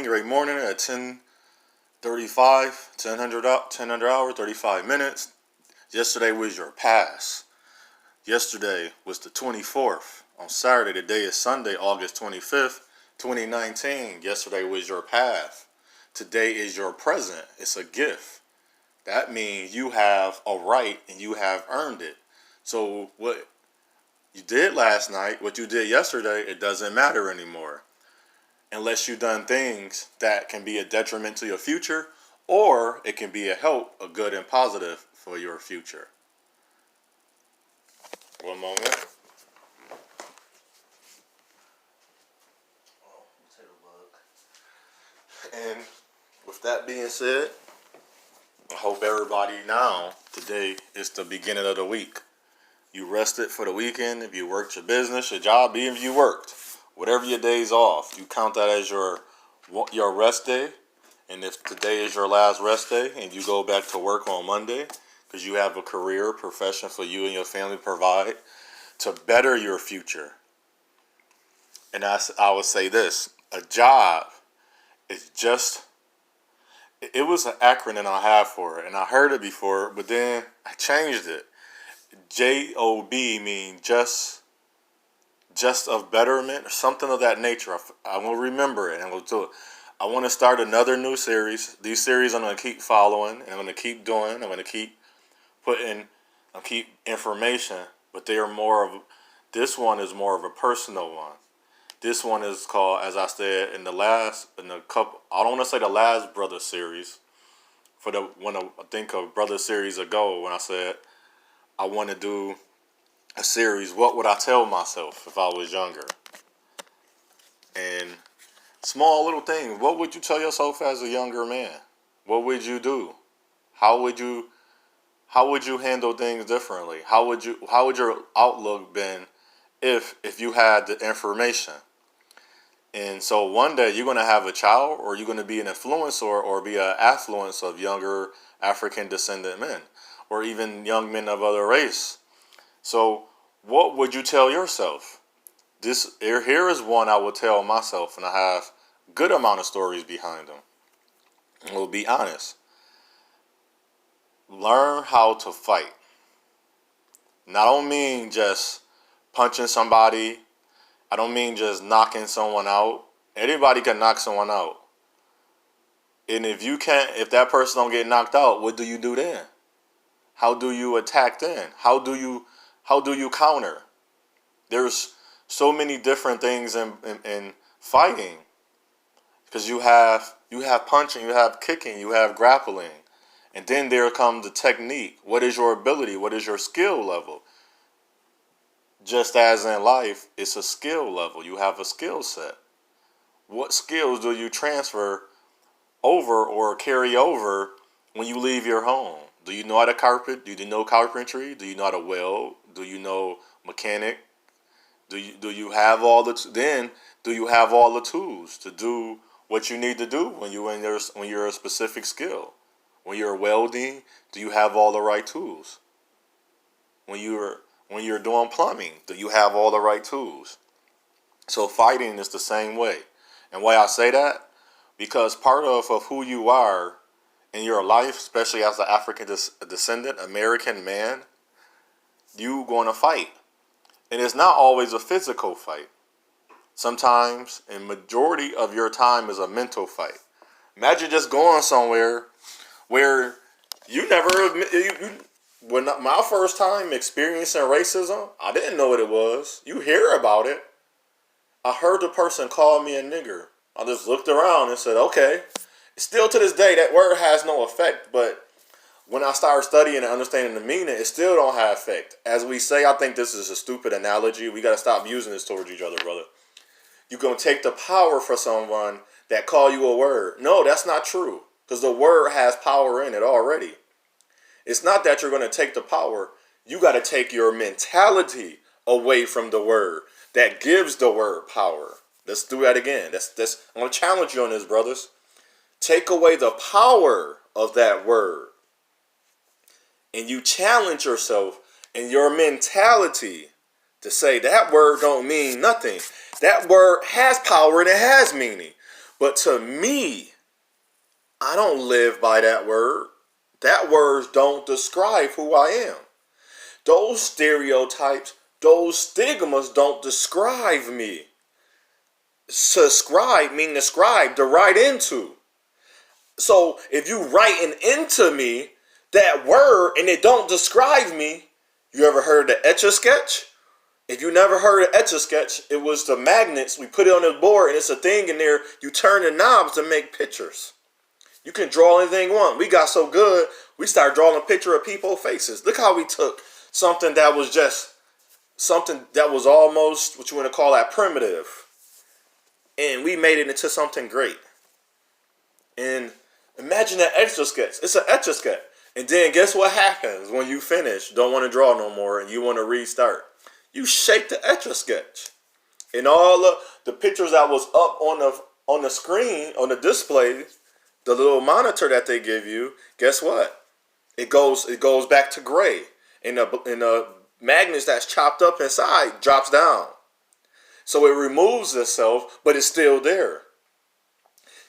great morning at 10:35, 1000 hour, 35 minutes. Yesterday was your past. Yesterday was the 24th. On Saturday, today is Sunday, August 25th, 2019. Yesterday was your past. Today is your present. It's a gift. That means you have a right and you have earned it. So what you did last night, what you did yesterday, it doesn't matter anymore. Unless you've done things that can be a detriment to your future, or it can be a help, a good and positive for your future. One moment. And with that being said, I hope everybody now, today is the beginning of the week. You rested for the weekend. If you worked your business, your job, even if you worked, whatever your day's off, you count that as your rest day. And if today is your last rest day and you go back to work on Monday because you have a career, profession for you and your family to provide to better your future. And I would say this, a job is just, it was an acronym I had for it. And I heard it before, but then I changed it. JOB means just of betterment or something of that nature. I will remember it and we'll do it. I want to start another new series. These series I'm going to keep following and I'm going to keep doing. I'm going to keep keep information, but they are this one is more of a personal one. This one is called, as I said in I don't want to say the last Brotha Series, I think of Brotha Series ago when I said I want to do a series, what would I tell myself if I was younger? And small little things. What would you tell yourself as a younger man? What would you do? How would you handle things differently? How would your outlook been if you had the information? And so one day you're going to have a child, or you're going to be an influencer or be an affluence of younger African descendant men, or even young men of other race. So what would you tell yourself? Here is one I would tell myself, and I have a good amount of stories behind them. And we'll be honest. Learn how to fight. And I don't mean just punching somebody. I don't mean just knocking someone out. Anybody can knock someone out. And if that person don't get knocked out, what do you do then? How do you attack then? How do you counter? There's so many different things in fighting. Because you have punching, you have kicking, you have grappling. And then there comes the technique. What is your ability? What is your skill level? Just as in life, it's a skill level. You have a skill set. What skills do you transfer over or carry over when you leave your home? Do you know how to carpet? Do you know carpentry? Do you know how to weld? Do you know mechanic? Do you have all the tools to do what you need to do when you're a specific skill? When you're welding, do you have all the right tools? When you're doing plumbing, do you have all the right tools? So fighting is the same way. And why I say that? Because part of who you are in your life, especially as an African descendant, American man, you going to fight. And it's not always a physical fight. Sometimes, and majority of your time is a mental fight. Imagine just going somewhere where when my first time experiencing racism, I didn't know what it was. You hear about it. I heard the person call me a nigger. I just looked around and said, okay. Still to this day, that word has no effect. But when I started studying and understanding the meaning, it still don't have effect. As we say, I think this is a stupid analogy. We got to stop using this towards each other, brother. You're going to take the power for someone that call you a word. No, that's not true. Because the word has power in it already. It's not that you're going to take the power. You got to take your mentality away from the word that gives the word power. Let's do that again. I'm going to challenge you on this, brothers. Take away the power of that word. And you challenge yourself in your mentality to say that word don't mean nothing. That word has power and it has meaning. But to me, I don't live by that word. That words don't describe who I am. Those stereotypes, those stigmas don't describe me. Subscribe mean describe, to write into. So if you writing into me that word and it don't describe me, you ever heard of the Etch-a-Sketch? If you never heard of Etch-a-Sketch, it was the magnets. We put it on the board and it's a thing in there. You turn the knobs to make pictures. You can draw anything you want. We got so good, we started drawing a picture of people's faces. Look how we took something that was just something that was almost what you want to call that primitive, and we made it into something great. And imagine that Etch-a-Sketch. It's an Etch-a-Sketch. And then guess what happens when you finish, don't want to draw no more, and you want to restart? You shake the Etch-a-Sketch. And all of the pictures that was up on the screen, on the display, the little monitor that they give you, guess what? It goes back to gray. And the magnets that's chopped up inside drops down. So it removes itself, but it's still there.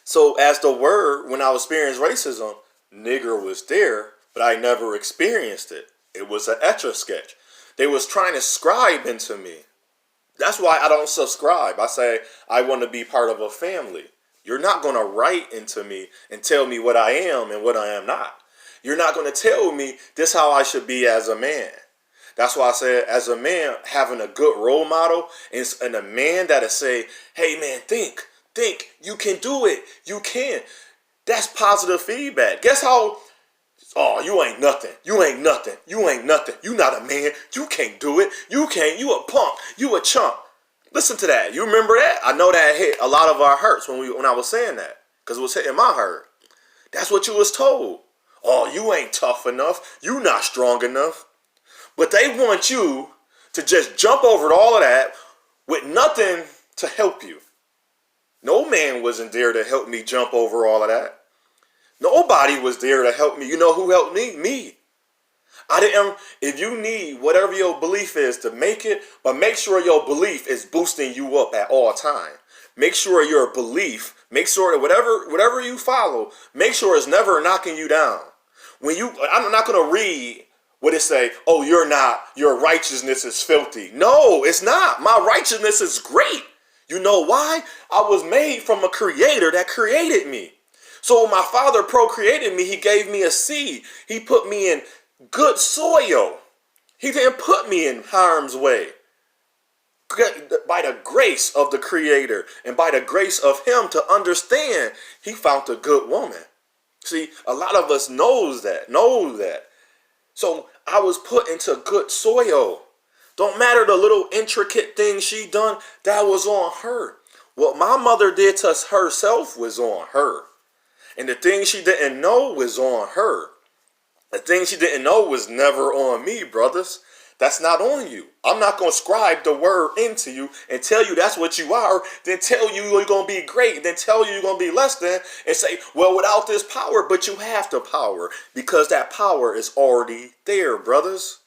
So as the word, when I experienced racism, nigger was there, but I never experienced it. It was an Etch-a-Sketch. They was trying to scribe into me. That's why I don't subscribe. I say I want to be part of a family. You're not going to write into me and tell me what I am and what I am not. You're not going to tell me this how I should be as a man. That's why I said as a man, having a good role model and a man that'll say, hey man, think, you can do it. You can. That's positive feedback. Guess how? Oh, you ain't nothing. You ain't nothing. You ain't nothing. You not a man. You can't do it. You can't. You a punk. You a chump. Listen to that. You remember that? I know that hit a lot of our hearts when I was saying that, because it was hitting my heart. That's what you was told. Oh, you ain't tough enough. You not strong enough. But they want you to just jump over all of that with nothing to help you. No man wasn't there to help me jump over all of that. Nobody was there to help me. You know who helped me? Me. If you need whatever your belief is to make it, but make sure your belief is boosting you up at all time. Make sure your belief, make sure that whatever you follow, make sure it's never knocking you down. I'm not going to read what it say, oh, your righteousness is filthy. No, it's not. My righteousness is great. You know why? I was made from a creator that created me. So when my father procreated me, he gave me a seed. He put me in good soil. He didn't put me in harm's way. By the grace of the creator and by the grace of him to understand, he found a good woman. See, a lot of us know that. So I was put into good soil. Don't matter the little intricate things she done, that was on her. What my mother did to herself was on her. And the things she didn't know was on her. The things she didn't know was never on me, brothers. That's not on you. I'm not going to scribe the word into you and tell you that's what you are, then tell you you're going to be great, then tell you you're going to be less than, and say, well, without this power, but you have the power, because that power is already there, brothers.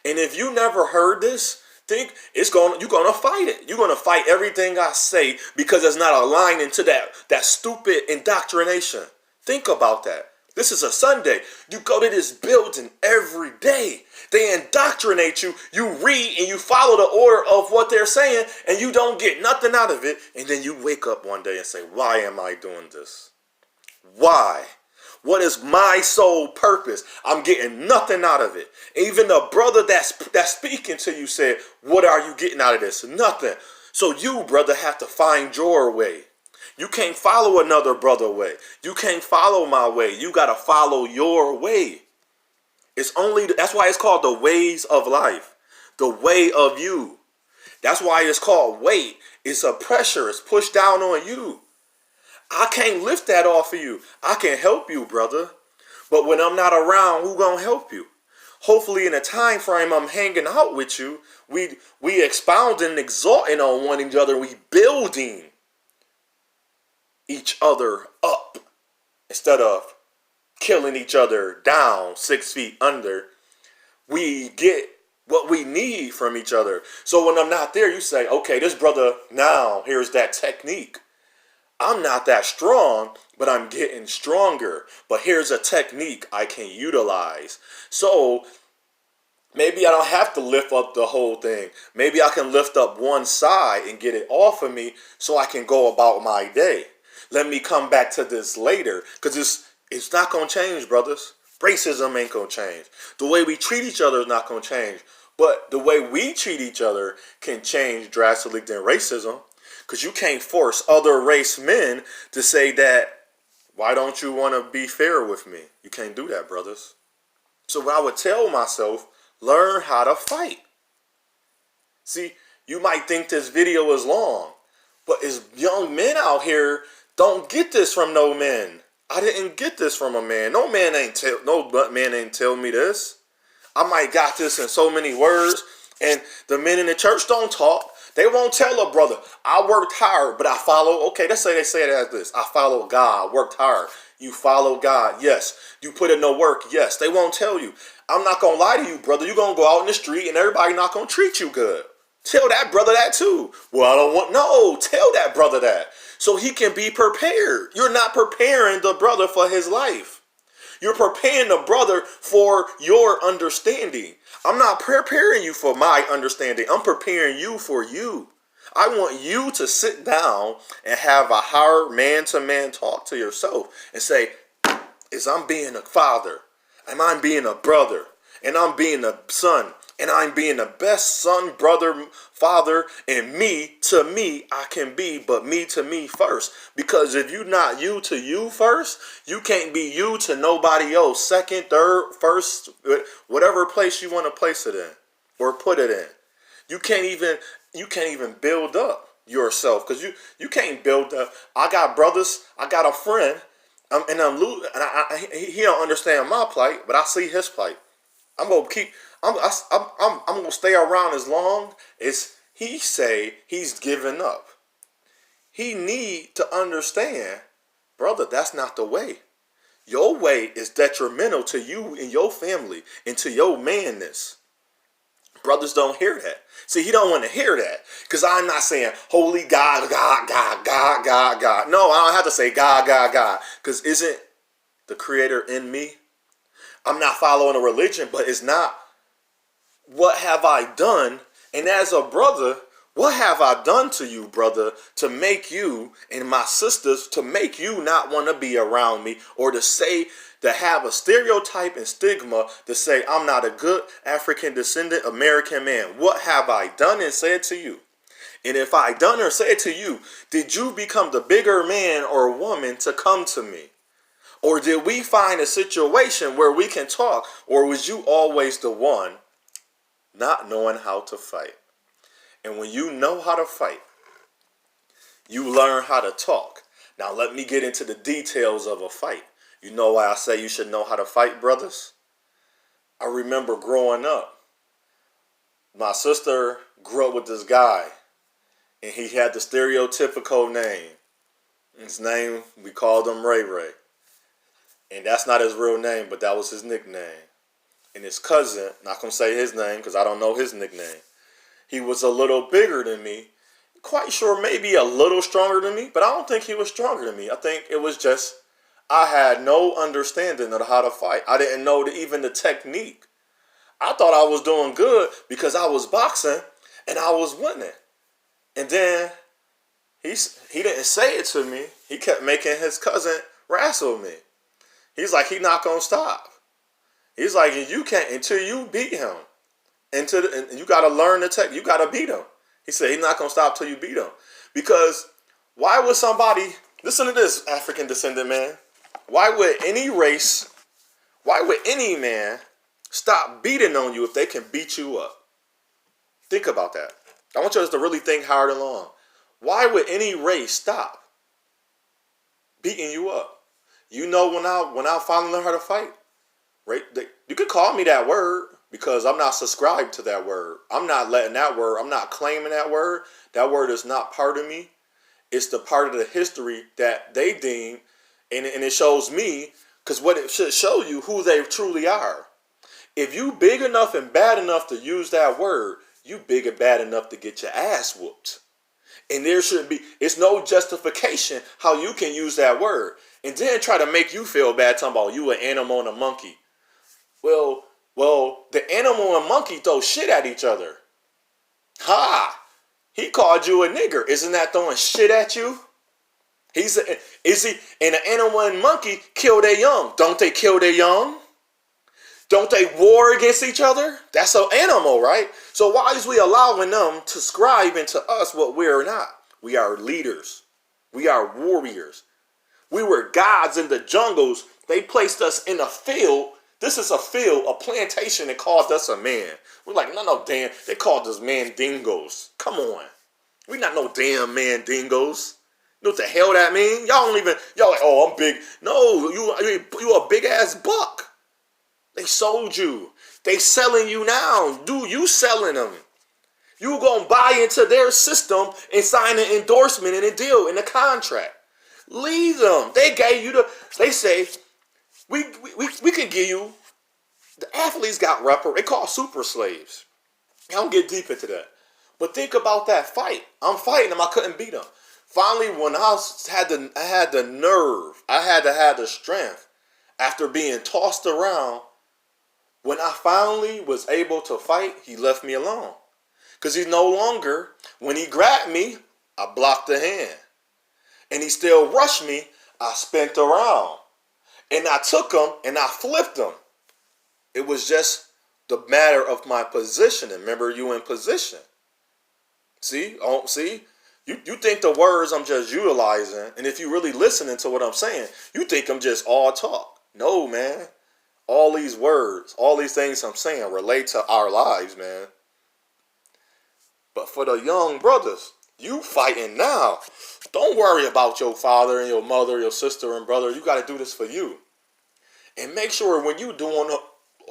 And if you never heard this, you're going to fight it. You're going to fight everything I say because it's not aligning to that stupid indoctrination. Think about that. This is a Sunday. You go to this building every day. They indoctrinate you. You read and you follow the order of what they're saying, and you don't get nothing out of it. And then you wake up one day and say, why am I doing this? Why? What is my sole purpose? I'm getting nothing out of it. Even the brother that's speaking to you said, what are you getting out of this? Nothing. So you, brother, have to find your way. You can't follow another brother way. You can't follow my way. You got to follow your way. That's why it's called the ways of life. The way of you. That's why it's called weight. It's a pressure. It's pushed down on you. I can't lift that off of you. I can help you, brother. But when I'm not around, who gonna help you? Hopefully in the time frame I'm hanging out with you, we expounding and exalting on one another. We building each other up instead of killing each other down 6 feet under. We get what we need from each other. So when I'm not there, you say, okay, this brother, now here's that technique. I'm not that strong, but I'm getting stronger. But here's a technique I can utilize. So maybe I don't have to lift up the whole thing. Maybe I can lift up one side and get it off of me so I can go about my day. Let me come back to this later, because it's not going to change, brothers. Racism ain't going to change. The way we treat each other is not going to change. But the way we treat each other can change drastically than racism. Because you can't force other race men to say that, why don't you want to be fair with me? You can't do that, brothers. So what I would tell myself, learn how to fight. See, you might think this video is long, but as young men out here don't get this from no men. I didn't get this from a man. No man ain't tell me this. I might got this in so many words, and the men in the church don't talk. They won't tell a brother, I worked hard, but I follow. Okay, let's say they say it as this. I follow God, I worked hard. You follow God, yes. You put in the work, yes. They won't tell you. I'm not going to lie to you, brother. You're going to go out in the street and everybody not going to treat you good. Tell that brother that too. Well, I don't want, no, tell that brother that. So he can be prepared. You're not preparing the brother for his life. You're preparing the brother for your understanding. I'm not preparing you for my understanding. I'm preparing you for you. I want you to sit down and have a hard man-to-man talk to yourself and say, is I'm being a father, and I'm being a brother, and I'm being a son, and I'm being the best son, brother, father, and me to me I can be, but me to me first. Because if you're not you to you first, you can't be you to nobody else. Second, third, first, whatever place you want to place it in or put it in. You can't even build up yourself, because you can't build up. I got brothers, I got a friend, he don't understand my plight, but I see his plight. I'm gonna stay around as long as he say he's giving up. He need to understand, brother, that's not the way. Your way is detrimental to you and your family and to your manness. Brothers don't hear that. See, he don't want to hear that, because I'm not saying holy God, God, God, God, God, God. No, I don't have to say God, God, God, because isn't the creator in me? I'm not following a religion, but it's not what have I done? And as a brother, what have I done to you, brother, to make you and my sisters, to make you not want to be around me, or to have a stereotype and stigma to say I'm not a good African descendant American man? What have I done and said to you? And if I done or said to you, did you become the bigger man or woman to come to me? Or did we find a situation where we can talk? Or was you always the one not knowing how to fight? And when you know how to fight, you learn how to talk. Now let me get into the details of a fight. You know why I say you should know how to fight, brothers? I remember growing up, my sister grew up with this guy, and he had the stereotypical name. His name, we called him Ray Ray. And that's not his real name, but that was his nickname. And his cousin, not going to say his name because I don't know his nickname. He was a little bigger than me. Quite sure maybe a little stronger than me, but I don't think he was stronger than me. I think it was just, I had no understanding of how to fight. I didn't know even the technique. I thought I was doing good because I was boxing and I was winning. And then he didn't say it to me. He kept making his cousin wrestle me. He's like, he's not going to stop. He's like, you can't until you beat him. And you got to learn the tech. You got to beat him. He said he's not going to stop till you beat him. Because why would somebody, listen to this, African descendant man. Why would any man stop beating on you if they can beat you up? Think about that. I want you to really think hard and long. Why would any race stop beating you up? You know, when I finally learned how to fight, right? You could call me that word because I'm not subscribed to that word. I'm not letting that word, I'm not claiming that word. That word is not part of me. It's the part of the history that they deem, and it shows me, because what it should show you who they truly are. If you big enough and bad enough to use that word, you big and bad enough to get your ass whooped. And there shouldn't be, it's no justification how you can use that word. And then try to make you feel bad talking about you an animal and a monkey. Well, the animal and monkey throw shit at each other. Ha! He called you a nigger. Isn't that throwing shit at you? And an animal and monkey kill their young. Don't they kill their young? Don't they war against each other? That's an animal, right? So why is we allowing them to scribe into us what we're not? We are leaders. We are warriors. We were gods in the jungles. They placed us in a field. This is a field, a plantation, and called us a man. We're like, no, damn. They called us mandingos. Come on. We not no damn mandingos. You know what the hell that mean? Y'all like, oh, I'm big. No, you a big ass buck. They sold you. They selling you now. Dude, you selling them. You gonna buy into their system and sign an endorsement and a deal and a contract. Leave them. They gave you they say, we can give you, the athletes got they call super slaves. I don't get deep into that. But think about that fight. I'm fighting them. I couldn't beat them. Finally, when I had the nerve, I had to have the strength after being tossed around. When I finally was able to fight, he left me alone. Because he's no longer, when he grabbed me, I blocked the hand. And he still rushed me, I spent around. And I took him and I flipped him. It was just the matter of my positioning. Remember, you in position. See? You think the words I'm just utilizing, and if you really listening to what I'm saying, you think I'm just all talk. No, man. All these words, all these things I'm saying relate to our lives, man. But for the young brothers, you fighting now. Don't worry about your father and your mother, your sister and brother. You got to do this for you. And make sure when you doing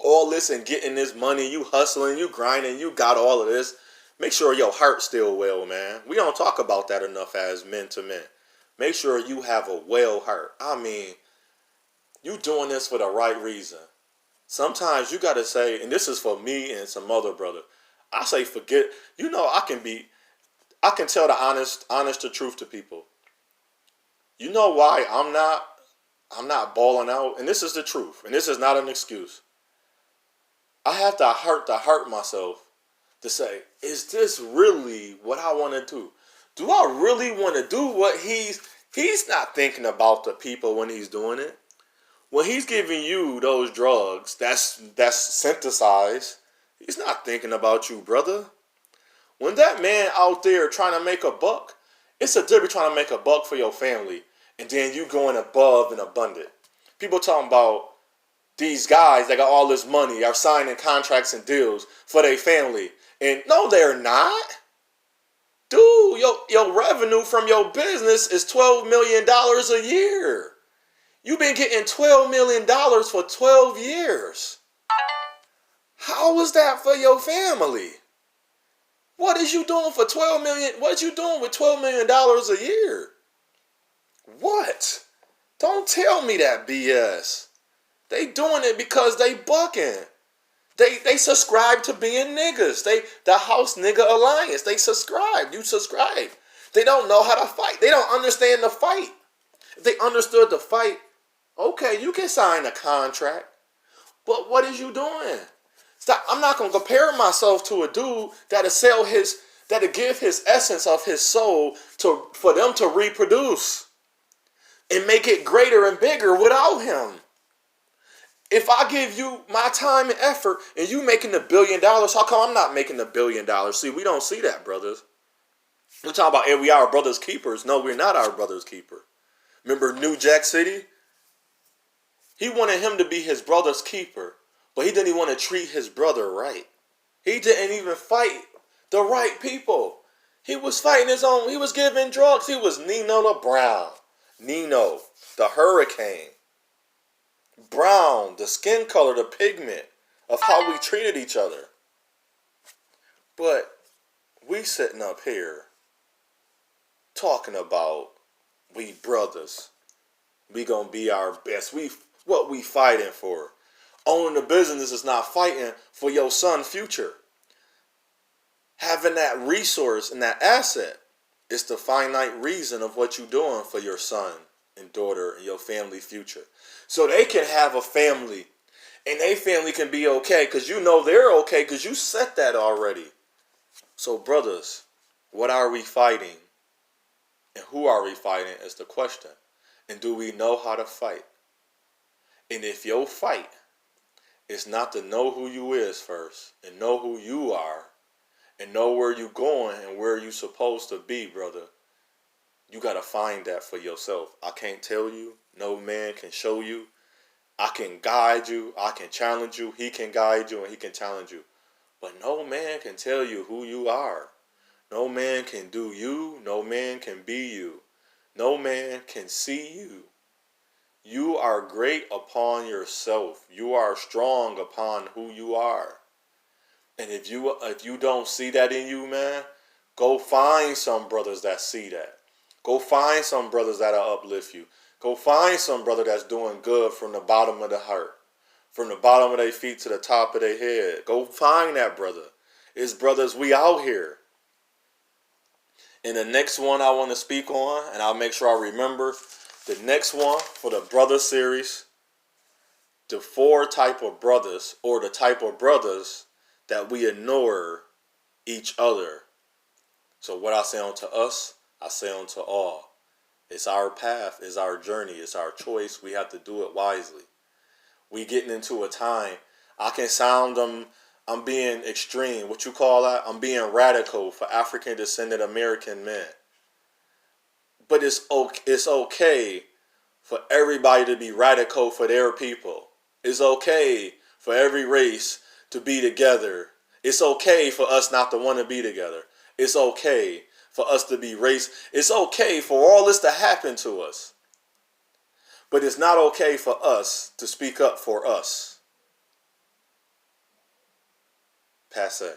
all this and getting this money, you hustling, you grinding, you got all of this, make sure your heart's still well, man. We don't talk about that enough as men to men. Make sure you have a well heart. I mean, you doing this for the right reason. Sometimes you got to say, and this is for me and some other brother, I say forget, I can tell the honest the truth to people. You know why I'm not balling out, and this is the truth, and this is not an excuse. I have to hurt myself to say, is this really what I want to do? Do I really want to do what he's not thinking about the people when he's doing it? When he's giving you those drugs, that's synthesized, he's not thinking about you, brother. When that man out there trying to make a buck, it's a difference trying to make a buck for your family, and then you going above and abundant. People talking about these guys that got all this money are signing contracts and deals for their family. And no, they're not. Dude, your revenue from your business is $12 million a year. You've been getting $12 million for 12 years. How is that for your family? What is you doing for $12 million? What you doing with $12 million a year? What? Don't tell me that BS. They doing it because they bucking. They subscribe to being niggas. The House Nigga Alliance. They subscribe. You subscribe. They don't know how to fight. They don't understand the fight. If they understood the fight, okay, you can sign a contract. But what is you doing? Stop. I'm not gonna compare myself to a dude that'll give his essence of his soul for them to reproduce and make it greater and bigger without him. If I give you my time and effort and you making $1 billion, how come I'm not making $1 billion? See, we don't see that, brothers. We're talking about, hey, we are our brother's keepers. No, we're not our brother's keeper. Remember New Jack City? He wanted him to be his brother's keeper, but he didn't want to treat his brother right. He didn't even fight the right people. He was fighting his own. He was giving drugs. He was Nino the Brown. Nino, the hurricane. Brown, the skin color, the pigment of how we treated each other. But we sitting up here talking about we brothers. We gonna be our best. What we fighting for. Owning the business is not fighting for your son's future. Having that resource and that asset It's the finite reason of what you're doing for your son and daughter and your family future. So they can have a family and their family can be okay because you know they're okay because you set that already. So brothers, what are we fighting? And who are we fighting is the question. And do we know how to fight? And if your fight is not to know who you is first and know who you are and know where you going and where you supposed to be, brother, you got to find that for yourself. I can't tell you. No man can show you. I can guide you. I can challenge you. He can guide you and he can challenge you. But no man can tell you who you are. No man can do you. No man can be you. No man can see you. You are great upon yourself. You are strong upon who you are. And if you don't see that in you, man, go find some brothers that see that. Go find some brothers that'll uplift you. Go find some brother that's doing good from the bottom of the heart. From the bottom of their feet to the top of their head. Go find that brother. It's brothers, we out here. And the next one I want to speak on, and I'll make sure I remember, the next one for the Brotha Series, the 4 type of brothers, or the type of brothers that we ignore each other. So what I say unto us, I say unto all. It's our path, it's our journey, it's our choice. We have to do it wisely. We getting into a time, I can sound I'm being extreme. What you call that? I'm being radical for African descendant American men. But it's okay for everybody to be radical for their people. It's okay for every race to be together. It's okay for us not to want to be together. It's okay for us to be race. It's okay for all this to happen to us. But it's not okay for us to speak up for us. Passe.